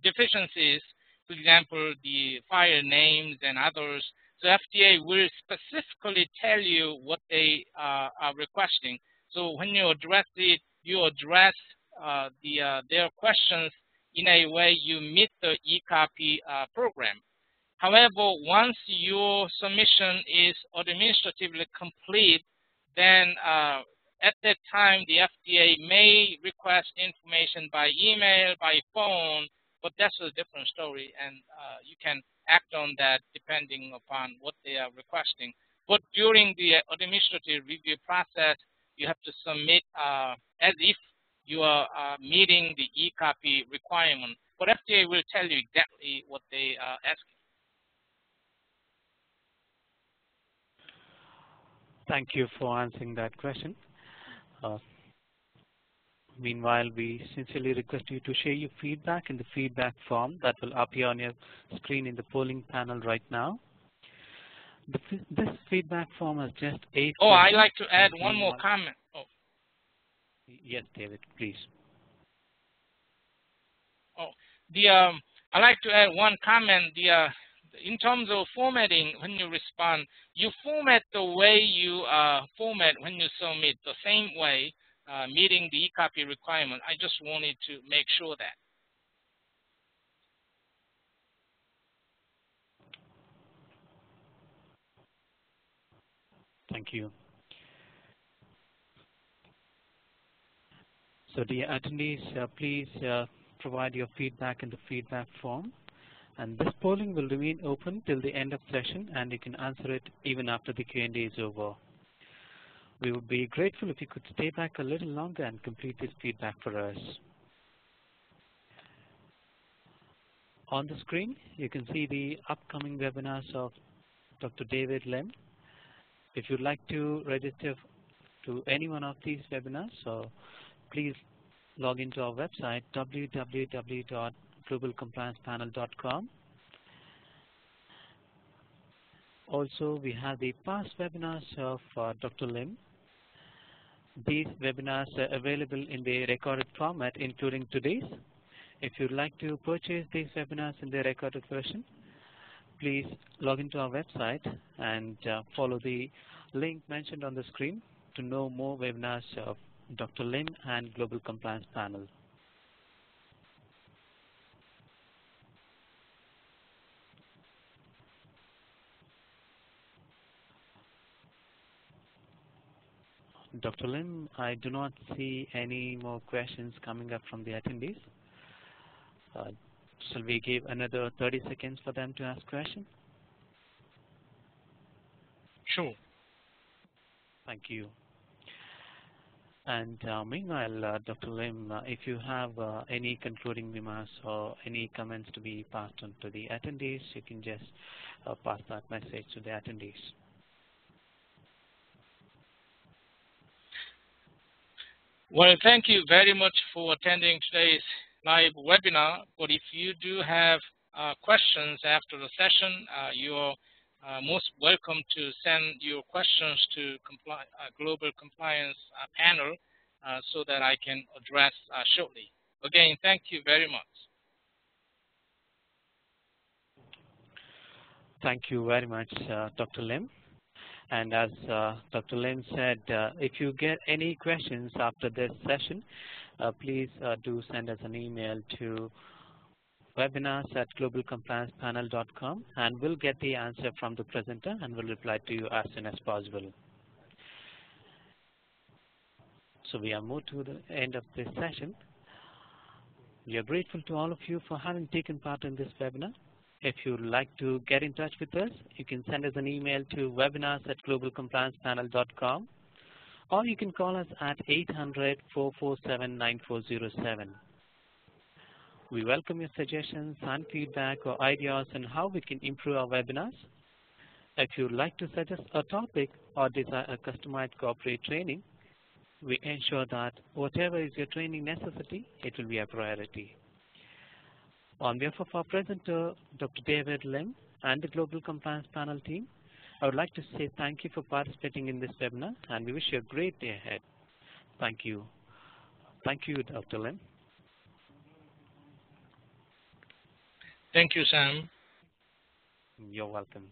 deficiencies, for example, the file names and others, so FDA will specifically tell you what they are requesting. So when you address it, you address their questions in a way you meet the e-copy program. However, once your submission is administratively complete, then at that time, the FDA may request information by email, by phone, but that's a different story, and you can act on that depending upon what they are requesting. But during the administrative review process, you have to submit as if you are meeting the e-copy requirement. But FDA will tell you exactly what they are asking. Thank you for answering that question. Meanwhile, we sincerely request you to share your feedback in the feedback form that will appear on your screen in the polling panel right now. This feedback form has just 8 Oh, I'd like to add one more comment. Oh. Yes, David, please. Oh, I'd like to add one comment. In terms of formatting, when you respond, you format the way you format when you submit, the same way, meeting the e-copy requirement. I just wanted to make sure that. Thank you. So dear attendees, please provide your feedback in the feedback form. And this polling will remain open till the end of session, and you can answer it even after the Q&A is over. We would be grateful if you could stay back a little longer and complete this feedback for us. On the screen, you can see the upcoming webinars of Dr. David Lim. If you'd like to register to any one of these webinars, so please log into our website, www.globalcompliancepanel.com. Also, we have the past webinars of Dr. Lim. These webinars are available in the recorded format, including today's. If you'd like to purchase these webinars in the recorded version, please log into our website and follow the link mentioned on the screen to know more webinars of Dr. Lim and Global Compliance Panel. Dr. Lim, I do not see any more questions coming up from the attendees. Shall we give another 30 seconds for them to ask questions? Sure. Thank you. And meanwhile, Dr. Lim, if you have any concluding remarks or any comments to be passed on to the attendees, you can just pass that message to the attendees. Well, thank you very much for attending today's live webinar. But if you do have questions after the session, you're most welcome to send your questions to Global Compliance Panel so that I can address shortly. Again, thank you very much. Thank you very much, Dr. Lim. And as Dr. Lim said, if you get any questions after this session, please do send us an email to webinars@globalcompliancepanel.com, and we'll get the answer from the presenter and we'll reply to you as soon as possible. So we have moved to the end of this session. We are grateful to all of you for having taken part in this webinar. If you'd like to get in touch with us, you can send us an email to webinars@globalcompliancepanel.com, or you can call us at 800-447-9407. We welcome your suggestions and feedback or ideas on how we can improve our webinars. If you'd like to suggest a topic or desire a customized corporate training, we ensure that whatever is your training necessity, it will be a priority. On behalf of our presenter, Dr. David Lim, and the Global Compliance Panel team, I would like to say thank you for participating in this webinar, and we wish you a great day ahead. Thank you. Thank you, Dr. Lim. Thank you, Sam. You're welcome.